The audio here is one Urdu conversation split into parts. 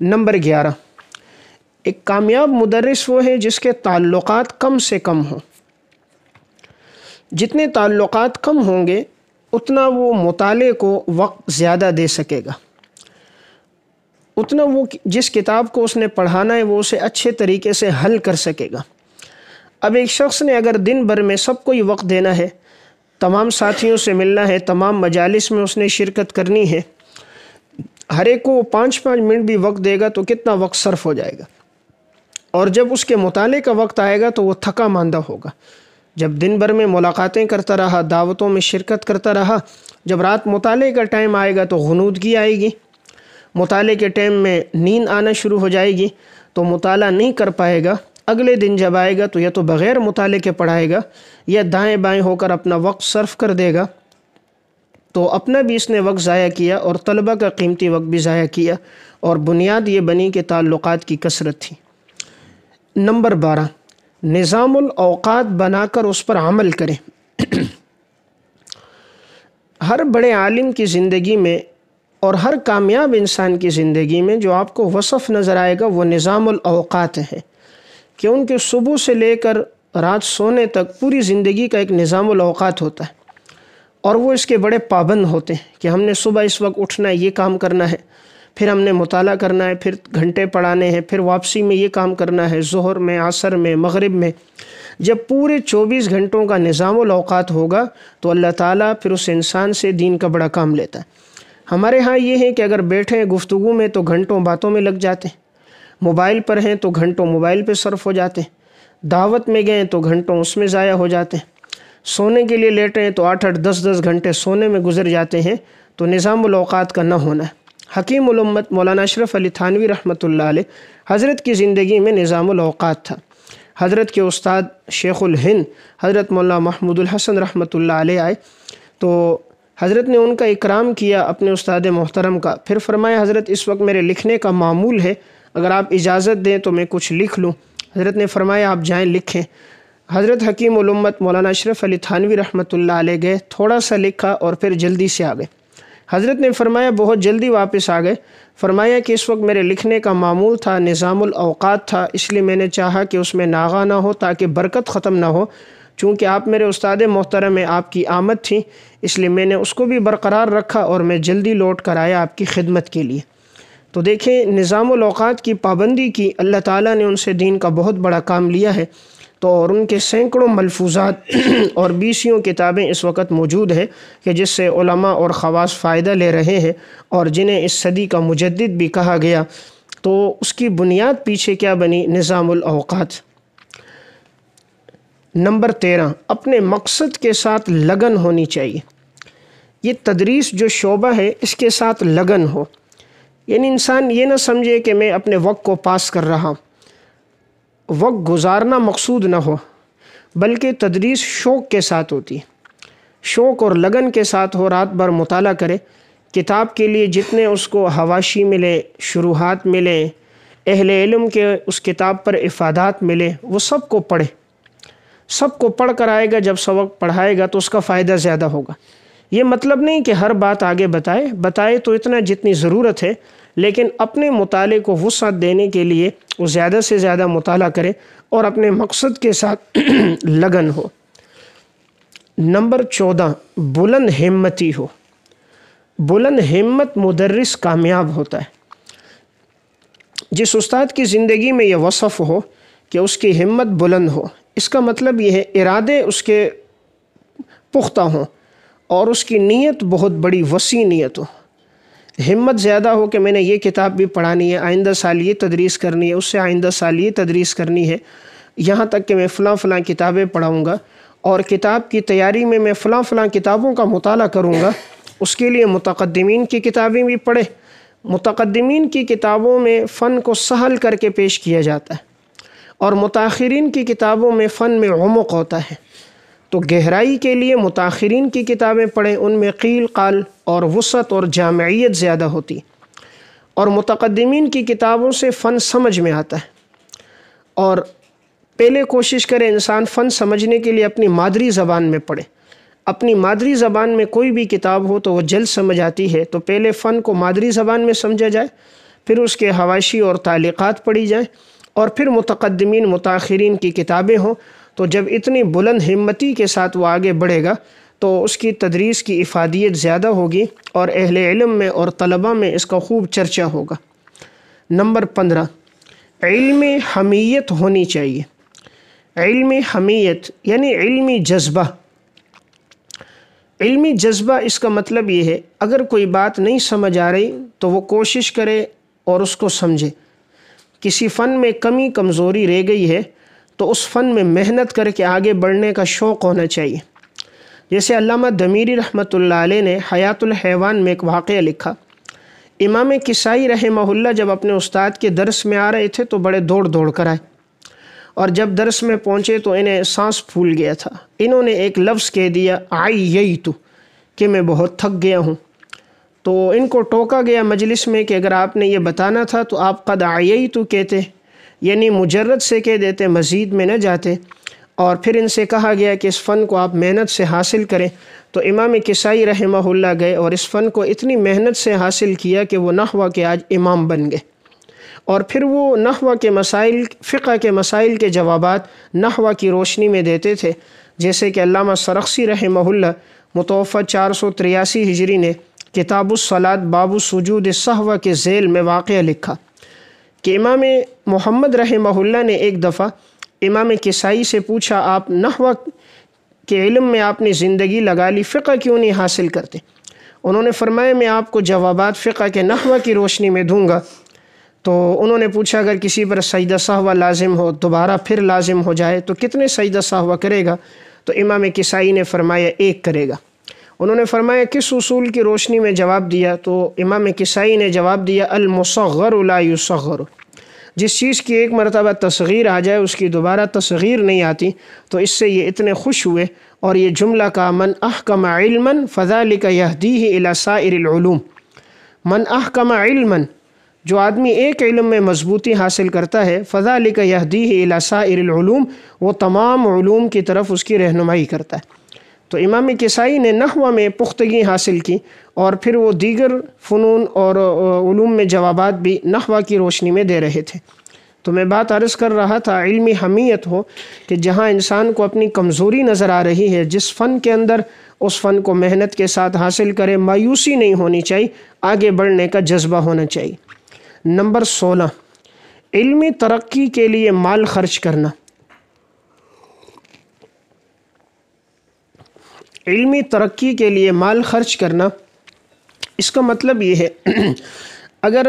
نمبر 11، ایک کامیاب مدرس وہ ہے جس کے تعلقات کم سے کم ہوں۔ جتنے تعلقات کم ہوں گے اتنا وہ مطالعے کو وقت زیادہ دے سکے گا، اتنا وہ جس کتاب کو اس نے پڑھانا ہے وہ اسے اچھے طریقے سے حل کر سکے گا۔ اب ایک شخص نے اگر دن بھر میں سب کو ہی وقت دینا ہے، تمام ساتھیوں سے ملنا ہے، تمام مجالس میں اس نے شرکت کرنی ہے، ہر ایک کو 5-5 منٹ بھی وقت دے گا تو کتنا وقت صرف ہو جائے گا، اور جب اس کے مطالعے کا وقت آئے گا تو وہ تھکا ماندہ ہوگا۔ جب دن بھر میں ملاقاتیں کرتا رہا، دعوتوں میں شرکت کرتا رہا، جب رات مطالعے کا ٹائم آئے گا تو غنودگی آئے گی، مطالعے کے ٹائم میں نیند آنا شروع ہو جائے گی تو مطالعہ نہیں کر پائے گا۔ اگلے دن جب آئے گا تو یا تو بغیر مطالعے کے پڑھائے گا یا دائیں بائیں ہو کر اپنا وقت صرف کر دے گا، تو اپنا بھی اس نے وقت ضائع کیا اور طلبہ کا قیمتی وقت بھی ضائع کیا، اور بنیاد یہ بنی کہ تعلقات کی کثرت تھی۔ نمبر 12، نظام الاوقات بنا کر اس پر عمل کریں۔ ہر بڑے عالم کی زندگی میں اور ہر کامیاب انسان کی زندگی میں جو آپ کو وصف نظر آئے گا وہ نظام الاوقات ہے، کہ ان کے صبح سے لے کر رات سونے تک پوری زندگی کا ایک نظام الاوقات ہوتا ہے، اور وہ اس کے بڑے پابند ہوتے ہیں کہ ہم نے صبح اس وقت اٹھنا ہے، یہ کام کرنا ہے، پھر ہم نے مطالعہ کرنا ہے، پھر گھنٹے پڑھانے ہیں، پھر واپسی میں یہ کام کرنا ہے، ظہر میں، عصر میں، مغرب میں۔ جب پورے 24 گھنٹوں کا نظام الاوقات ہوگا تو اللہ تعالیٰ پھر اس انسان سے دین کا بڑا کام لیتا ہے۔ ہمارے ہاں یہ ہے کہ اگر بیٹھے ہیں گفتگو میں تو گھنٹوں باتوں میں لگ جاتے ہیں، موبائل پر ہیں تو گھنٹوں موبائل پہ صرف ہو جاتے ہیں، دعوت میں گئے تو گھنٹوں اس میں ضائع ہو جاتے ہیں، سونے کے لیے لیٹے ہیں تو 8-8 10-10 گھنٹے سونے میں گزر جاتے ہیں۔ تو نظام الاوقات کا نہ ہونا ہے۔ حکیم الامت مولانا اشرف علی تھانوی رحمۃ اللہ علیہ، حضرت کی زندگی میں نظام الاوقات تھا۔ حضرت کے استاد شیخ الہند حضرت مولانا محمود الحسن رحمۃ اللہ علیہ آئے تو حضرت نے ان کا اکرام کیا اپنے استاد محترم کا، پھر فرمایا حضرت اس وقت میرے لکھنے کا معمول ہے، اگر آپ اجازت دیں تو میں کچھ لکھ لوں۔ حضرت نے فرمایا آپ جائیں لکھیں۔ حضرت حکیم الامت مولانا اشرف علی تھانوی رحمۃ اللہ علیہ گئے، تھوڑا سا لکھا اور پھر جلدی سے آ گئے۔ حضرت نے فرمایا بہت جلدی واپس آ گئے، فرمایا کہ اس وقت میرے لکھنے کا معمول تھا، نظام الاوقات تھا، اس لیے میں نے چاہا کہ اس میں ناغہ نہ ہو تاکہ برکت ختم نہ ہو، چونکہ آپ میرے استاد محترم ہیں، آپ کی آمد تھی، اس لیے میں نے اس کو بھی برقرار رکھا اور میں جلدی لوٹ کر آیا آپ کی خدمت کے لیے۔ تو دیکھیں نظام الاوقات کی پابندی کی، اللہ تعالیٰ نے ان سے دین کا بہت بڑا کام لیا ہے۔ تو اور ان کے سینکڑوں ملفوظات اور 20 کتابیں اس وقت موجود ہیں کہ جس سے علماء اور خواص فائدہ لے رہے ہیں، اور جنہیں اس صدی کا مجدد بھی کہا گیا۔ تو اس کی بنیاد پیچھے کیا بنی؟ نظام الاوقات۔ نمبر 13، اپنے مقصد کے ساتھ لگن ہونی چاہیے۔ یہ تدریس جو شعبہ ہے اس کے ساتھ لگن ہو، یعنی انسان یہ نہ سمجھے کہ میں اپنے وقت کو پاس کر رہا ہوں، وقت گزارنا مقصود نہ ہو، بلکہ تدریس شوق کے ساتھ ہوتی ہے، شوق اور لگن کے ساتھ ہو، رات بھر مطالعہ کرے، کتاب کے لیے جتنے اس کو حواشی ملے، شروحات ملے، اہل علم کے اس کتاب پر افادات ملے، وہ سب کو پڑھے، سب کو پڑھ کر آئے گا، جب سبق پڑھائے گا تو اس کا فائدہ زیادہ ہوگا۔ یہ مطلب نہیں کہ ہر بات آگے بتائے تو اتنا جتنی ضرورت ہے، لیکن اپنے مطالعے کو وسعت دینے کے لیے وہ زیادہ سے زیادہ مطالعہ کرے اور اپنے مقصد کے ساتھ لگن ہو۔ نمبر 14، بلند ہمتی ہو۔ بلند ہمت مدرس کامیاب ہوتا ہے۔ جس استاد کی زندگی میں یہ وصف ہو کہ اس کی ہمت بلند ہو، اس کا مطلب یہ ہے ارادے اس کے پختہ ہوں اور اس کی نیت بہت بڑی وسیع نیت ہو، ہمت زیادہ ہو کہ میں نے یہ کتاب بھی پڑھانی ہے، آئندہ سال یہ تدریس کرنی ہے، اس سے آئندہ سال یہ تدریس کرنی ہے، یہاں تک کہ میں فلاں کتابیں پڑھاؤں گا، اور کتاب کی تیاری میں میں فلاں کتابوں کا مطالعہ کروں گا۔ اس کے لیے متقدمین کی کتابیں بھی پڑھے۔ متقدمین کی کتابوں میں فن کو سہل کر کے پیش کیا جاتا ہے، اور متاخرین کی کتابوں میں فن میں عمق ہوتا ہے۔ تو گہرائی کے لیے متاخرین کی کتابیں پڑھیں، ان میں قیل قال اور وسعت اور جامعیت زیادہ ہوتی، اور متقدمین کی کتابوں سے فن سمجھ میں آتا ہے۔ اور پہلے کوشش کرے انسان فن سمجھنے کے لیے اپنی مادری زبان میں پڑھے۔ اپنی مادری زبان میں کوئی بھی کتاب ہو تو وہ جلد سمجھ آتی ہے، تو پہلے فن کو مادری زبان میں سمجھا جائے، پھر اس کے حواشی اور تعلیقات پڑھی جائیں، اور پھر متقدمین متاخرین کی کتابیں ہوں، تو جب اتنی بلند ہمتی کے ساتھ وہ آگے بڑھے گا تو اس کی تدریس کی افادیت زیادہ ہوگی اور اہل علم میں اور طلبہ میں اس کا خوب چرچا ہوگا۔ نمبر 15، علمی حمیت ہونی چاہیے۔ علمی حمیت یعنی علمی جذبہ۔ علمی جذبہ اس کا مطلب یہ ہے، اگر کوئی بات نہیں سمجھ آ رہی تو وہ کوشش کرے اور اس کو سمجھے۔ کسی فن میں کمی کمزوری رہ گئی ہے تو اس فن میں محنت کر کے آگے بڑھنے کا شوق ہونا چاہیے۔ جیسے علامہ دمیری رحمۃ اللہ علیہ نے حیات الحیوان میں ایک واقعہ لکھا۔ امام کسائی رحمہ اللہ جب اپنے استاد کے درس میں آ رہے تھے تو بڑے دوڑ دوڑ کر آئے، اور جب درس میں پہنچے تو انہیں سانس پھول گیا تھا۔ انہوں نے ایک لفظ کہہ دیا عییتو، کہ میں بہت تھک گیا ہوں۔ تو ان کو ٹوکا گیا مجلس میں کہ اگر آپ نے یہ بتانا تھا تو آپ قد عییتو کہتے، یعنی مجرد سے کہہ دیتے، مزید میں نہ جاتے۔ اور پھر ان سے کہا گیا کہ اس فن کو آپ محنت سے حاصل کریں۔ تو امام کسائی رحمہ اللہ گئے اور اس فن کو اتنی محنت سے حاصل کیا کہ وہ نحو کے آج امام بن گئے، اور پھر وہ نحو کے مسائل، فقہ کے مسائل کے جوابات نحو کی روشنی میں دیتے تھے۔ جیسے کہ علامہ سرخسی رحمہ اللہ متوفہ 483 ہجری نے کتاب الصلاۃ باب سجود السہو کے ذیل میں واقعہ لکھا کہ امام محمد رحمہ اللہ نے ایک دفعہ امام کسائی سے پوچھا، آپ نحو کے علم میں آپ نے زندگی لگا لی، فقہ کیوں نہیں حاصل کرتے؟ انہوں نے فرمایا میں آپ کو جوابات فقہ کے نحو کی روشنی میں دوں گا۔ تو انہوں نے پوچھا اگر کسی پر سجدہ سہو لازم ہو، دوبارہ پھر لازم ہو جائے تو کتنے سجدہ سہو کرے گا؟ تو امام کسائی نے فرمایا ایک کرے گا۔ انہوں نے فرمایا کس اصول کی روشنی میں جواب دیا؟ تو امام کسائی نے جواب دیا المصغر لا یصغر، جس چیز کی ایک مرتبہ تصغیر آ جائے اس کی دوبارہ تصغیر نہیں آتی۔ تو اس سے یہ اتنے خوش ہوئے اور یہ جملہ کا من احکم علما فذلک یہدیہ الی سائر العلوم۔ من احکم علما، جو آدمی ایک علم میں مضبوطی حاصل کرتا ہے، فذلک یہدیہ الی سائر العلوم، وہ تمام علوم کی طرف اس کی رہنمائی کرتا ہے۔ تو امام کسائی نے نحو میں پختگی حاصل کی اور پھر وہ دیگر فنون اور علوم میں جوابات بھی نحو کی روشنی میں دے رہے تھے۔ تو میں بات عرض کر رہا تھا علمی حمیت ہو کہ جہاں انسان کو اپنی کمزوری نظر آ رہی ہے، جس فن کے اندر اس فن کو محنت کے ساتھ حاصل کرے، مایوسی نہیں ہونی چاہیے، آگے بڑھنے کا جذبہ ہونا چاہیے۔ نمبر 16، علمی ترقی کے لیے مال خرچ کرنا۔ علمی ترقی کے لیے مال خرچ کرنا، اس کا مطلب یہ ہے اگر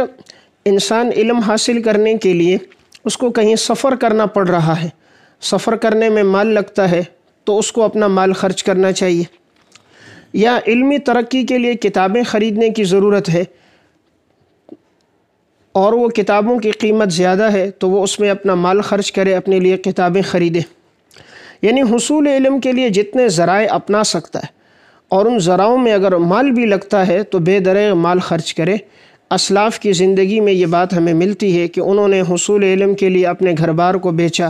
انسان علم حاصل کرنے کے لیے اس کو کہیں سفر کرنا پڑ رہا ہے، سفر کرنے میں مال لگتا ہے، تو اس کو اپنا مال خرچ کرنا چاہیے۔ یا علمی ترقی کے لیے کتابیں خریدنے کی ضرورت ہے اور وہ کتابوں کی قیمت زیادہ ہے تو وہ اس میں اپنا مال خرچ کرے، اپنے لیے کتابیں خریدے۔ یعنی حصول علم کے لیے جتنے ذرائع اپنا سکتا ہے اور ان ذرائعوں میں اگر مال بھی لگتا ہے تو بے دریغ مال خرچ کرے۔ اسلاف کی زندگی میں یہ بات ہمیں ملتی ہے کہ انہوں نے حصول علم کے لیے اپنے گھر بار کو بیچا،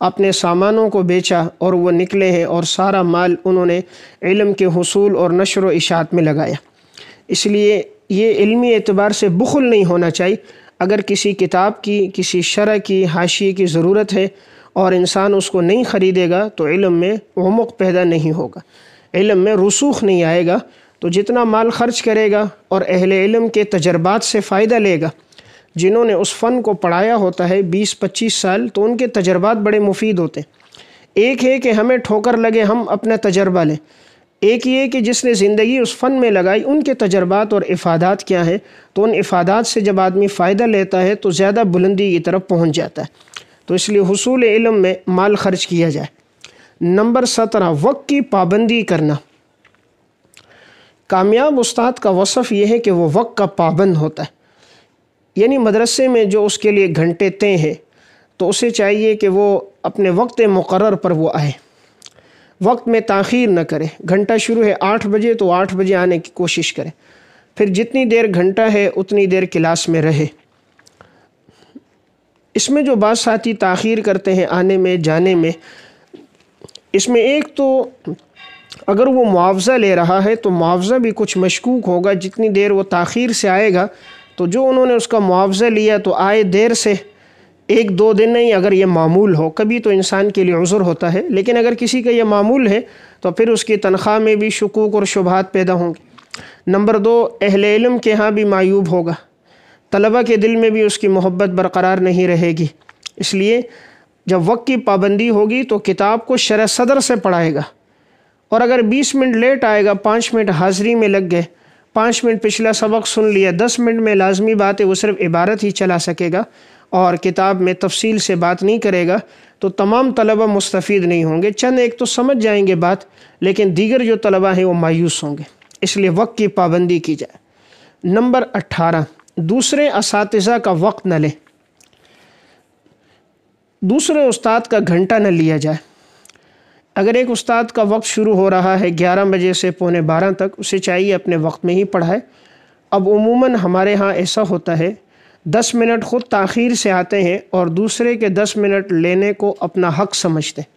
اپنے سامانوں کو بیچا اور وہ نکلے ہیں اور سارا مال انہوں نے علم کے حصول اور نشر و اشاعت میں لگایا۔ اس لیے یہ علمی اعتبار سے بخل نہیں ہونا چاہیے۔ اگر کسی کتاب کی، کسی شرح کی، حاشیے کی ضرورت ہے اور انسان اس کو نہیں خریدے گا تو علم میں عمق پیدا نہیں ہوگا، علم میں رسوخ نہیں آئے گا۔ تو جتنا مال خرچ کرے گا اور اہل علم کے تجربات سے فائدہ لے گا، جنہوں نے اس فن کو پڑھایا ہوتا ہے 20-25 سال، تو ان کے تجربات بڑے مفید ہوتے ہیں۔ ایک ہے کہ ہمیں ٹھوکر لگے ہم اپنا تجربہ لیں، ایک یہ کہ جس نے زندگی اس فن میں لگائی ان کے تجربات اور افادات کیا ہیں، تو ان افادات سے جب آدمی فائدہ لیتا ہے تو زیادہ بلندی کی طرف پہنچ جاتا ہے۔ تو اس لیے حصول علم میں مال خرچ کیا جائے۔ نمبر 17، وقت کی پابندی کرنا۔ کامیاب استاد کا وصف یہ ہے کہ وہ وقت کا پابند ہوتا ہے، یعنی مدرسے میں جو اس کے لیے گھنٹے طے ہیں تو اسے چاہیے کہ وہ اپنے وقت مقرر پر وہ آئے، وقت میں تاخیر نہ کرے۔ گھنٹہ شروع ہے 8 بجے تو 8 بجے آنے کی کوشش کرے، پھر جتنی دیر گھنٹہ ہے اتنی دیر کلاس میں رہے۔ اس میں جو بعض ساتھی تاخیر کرتے ہیں آنے میں جانے میں، اس میں ایک تو اگر وہ معاوضہ لے رہا ہے تو معاوضہ بھی کچھ مشکوک ہوگا۔ جتنی دیر وہ تاخیر سے آئے گا تو جو انہوں نے اس کا معاوضہ لیا تو آئے دیر سے، ایک دو دن نہیں، اگر یہ معمول ہو، کبھی تو انسان کے لیے عذر ہوتا ہے، لیکن اگر کسی کا یہ معمول ہے تو پھر اس کی تنخواہ میں بھی شکوک اور شبہات پیدا ہوں گے۔ نمبر 2، اہل علم کے ہاں بھی معیوب ہوگا، طلبہ کے دل میں بھی اس کی محبت برقرار نہیں رہے گی۔ اس لیے جب وقت کی پابندی ہوگی تو کتاب کو شرح صدر سے پڑھائے گا، اور اگر 20 منٹ لیٹ آئے گا، 5 منٹ حاضری میں لگ گئے، 5 منٹ پچھلا سبق سن لیا، 10 منٹ میں لازمی بات ہے وہ صرف عبارت ہی چلا سکے گا اور کتاب میں تفصیل سے بات نہیں کرے گا، تو تمام طلبہ مستفید نہیں ہوں گے۔ چند ایک تو سمجھ جائیں گے بات، لیکن دیگر جو طلبہ ہیں وہ مایوس ہوں گے۔ اس لیے وقت کی پابندی کی جائے۔ نمبر 18، دوسرے اساتذہ کا وقت نہ لیں، دوسرے استاد کا گھنٹہ نہ لیا جائے۔ اگر ایک استاد کا وقت شروع ہو رہا ہے 11 بجے سے 11:45 تک، اسے چاہیے اپنے وقت میں ہی پڑھائے۔ اب عموماً ہمارے ہاں ایسا ہوتا ہے 10 منٹ خود تاخیر سے آتے ہیں اور دوسرے کے 10 منٹ لینے کو اپنا حق سمجھتے ہیں۔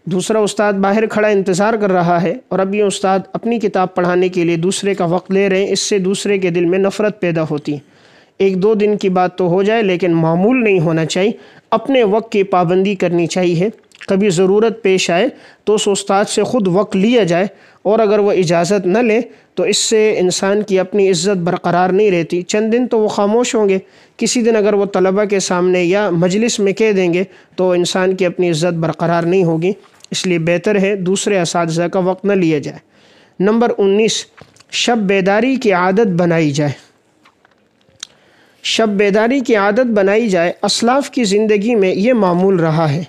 دوسرا استاد باہر کھڑا انتظار کر رہا ہے اور اب یہ استاد اپنی کتاب پڑھانے کے لیے دوسرے کا وقت لے رہے ہیں، اس سے دوسرے کے دل میں نفرت پیدا ہوتی ہے۔ ایک دو دن کی بات تو ہو جائے لیکن معمول نہیں ہونا چاہیے، اپنے وقت کی پابندی کرنی چاہیے۔ کبھی ضرورت پیش آئے تو اس استاد سے خود وقت لیا جائے، اور اگر وہ اجازت نہ لے تو اس سے انسان کی اپنی عزت برقرار نہیں رہتی۔ چند دن تو وہ خاموش ہوں گے، کسی دن اگر وہ طلبہ کے سامنے یا مجلس میں کہہ دیں گے تو انسان کی اپنی عزت برقرار نہیں ہوگی۔ اس لیے بہتر ہے دوسرے اساتذہ کا وقت نہ لیا جائے۔ نمبر 19، شب بیداری کی عادت بنائی جائے۔ شب بیداری کی عادت بنائی جائے۔ اسلاف کی زندگی میں یہ معمول رہا ہے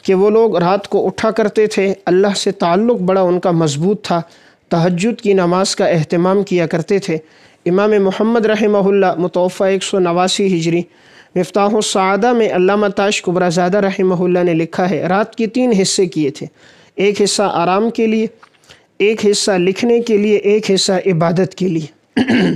کہ وہ لوگ رات کو اٹھا کرتے تھے، اللہ سے تعلق بڑا ان کا مضبوط تھا، تہجد کی نماز کا اہتمام کیا کرتے تھے۔ امام محمد رحمہ اللہ متوفی 189 ہجری مفتاح السعادہ میں علامہ تاش کبرا زادہ رحمہ اللہ نے لکھا ہے، رات کے 3 حصے کیے تھے، ایک حصہ آرام کے لیے، ایک حصہ لکھنے کے لیے، ایک حصہ عبادت کے لیے۔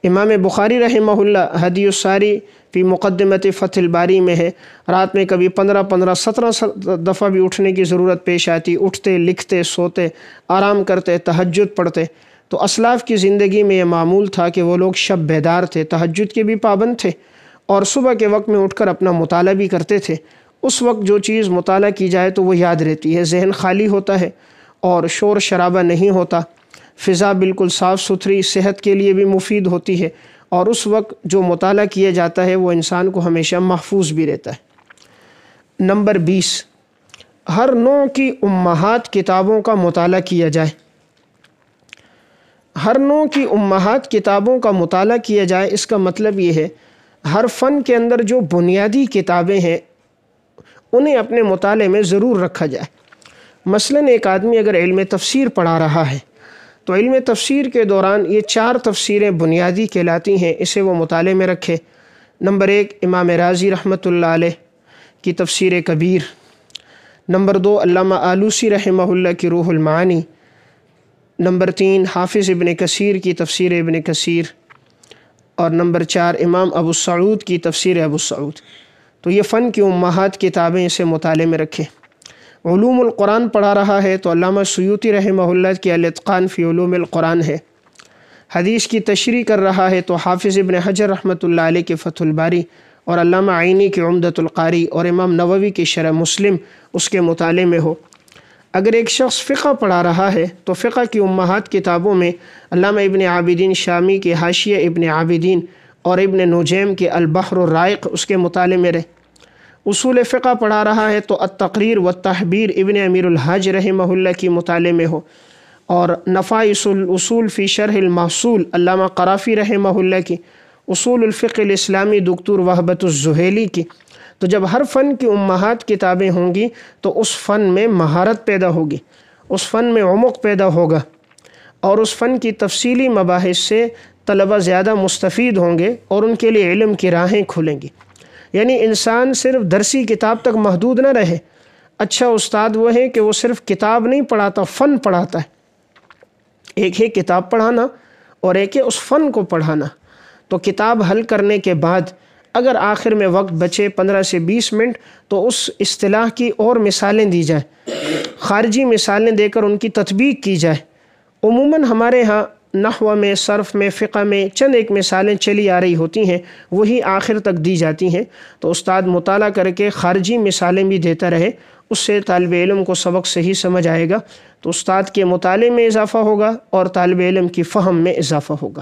امام بخاری رحمہ اللہ ہدی الساری فی مقدمت فتح الباری میں ہے، رات میں کبھی 15 17 دفعہ بھی اٹھنے کی ضرورت پیش آتی، اٹھتے، لکھتے، سوتے، آرام کرتے، تہجد پڑھتے۔ تو اسلاف کی زندگی میں یہ معمول تھا کہ وہ لوگ شب بیدار تھے، تہجد کے بھی پابند تھے، اور صبح کے وقت میں اٹھ کر اپنا مطالعہ بھی کرتے تھے۔ اس وقت جو چیز مطالعہ کی جائے تو وہ یاد رہتی ہے، ذہن خالی ہوتا ہے اور شور شرابہ نہیں ہوتا، فضا بالکل صاف ستھری، صحت کے لیے بھی مفید ہوتی ہے، اور اس وقت جو مطالعہ کیا جاتا ہے وہ انسان کو ہمیشہ محفوظ بھی رہتا ہے۔ نمبر 20، ہر نوع کی امہات کتابوں کا مطالعہ کیا جائے۔ ہر نوع کی امہات کتابوں کا مطالعہ کیا جائے، اس کا مطلب یہ ہے ہر فن کے اندر جو بنیادی کتابیں ہیں انہیں اپنے مطالعے میں ضرور رکھا جائے۔ مثلاً ایک آدمی اگر علم تفسیر پڑھا رہا ہے تو علم تفسیر کے دوران یہ 4 تفسیریں بنیادی کہلاتی ہیں، اسے وہ مطالعے میں رکھے۔ نمبر 1، امام رازی رحمۃ اللہ علیہ کی تفسیر کبیر۔ نمبر 2، علامہ آلوسی رحمہ اللہ کی روح المعانی۔ نمبر 3، حافظ ابن کثیر کی تفسیر ابن کثیر۔ اور نمبر 4، امام ابو سعود کی تفسیر ابو سعود۔ تو یہ فن کی امہات کتابیں اسے مطالعے میں رکھے۔ علوم القرآن پڑھا رہا ہے تو علامہ سیوطی رحمہ اللہ کی الاتقان فی علوم القرآن ہے۔ حدیث کی تشریح کر رہا ہے تو حافظ ابن حجر رحمۃ اللہ علیہ کے فتح الباری، اور علامہ عینی کی عمدۃ القاری، اور امام نووی کی شرح مسلم اس کے مطالعے میں ہو۔ اگر ایک شخص فقہ پڑھا رہا ہے تو فقہ کی امہات کتابوں میں علامہ ابن عابدین شامی کے حاشیہ ابن عابدین اور ابن نجیم کے البحر الرائق اس کے مطالعے میں رہے۔ اصول فقہ پڑھا رہا ہے تو التقریر والتحبیر ابن امیر الحاج رحمہ اللہ کی مطالعے میں ہو، اور نفائس الاصول فی شرح المحصول علامہ قرافی رحمہ اللہ کی، اصول الفقہ الاسلامی دکتور وہبۃ الزہیلی کی۔ تو جب ہر فن کی امہات کتابیں ہوں گی تو اس فن میں مہارت پیدا ہوگی، اس فن میں عمق پیدا ہوگا، اور اس فن کی تفصیلی مباحث سے طلبہ زیادہ مستفید ہوں گے اور ان کے لیے علم کی راہیں کھلیں گی۔ یعنی انسان صرف درسی کتاب تک محدود نہ رہے۔ اچھا استاد وہ ہے کہ وہ صرف کتاب نہیں پڑھاتا، فن پڑھاتا ہے۔ ایک ہے کتاب پڑھانا اور ایک ہے اس فن کو پڑھانا۔ تو کتاب حل کرنے کے بعد اگر آخر میں وقت بچے 15 سے 20 منٹ تو اس اصطلاح کی اور مثالیں دی جائیں، خارجی مثالیں دے کر ان کی تطبیق کی جائے۔ عموماً ہمارے ہاں نحو میں، صرف میں، فقہ میں چند ایک مثالیں چلی آ رہی ہوتی ہیں، وہی آخر تک دی جاتی ہیں، تو استاد مطالعہ کر کے خارجی مثالیں بھی دیتا رہے، اس سے طالب علم کو سبق صحیح سمجھ آئے گا، تو استاد کے مطالعے میں اضافہ ہوگا اور طالب علم کی فہم میں اضافہ ہوگا۔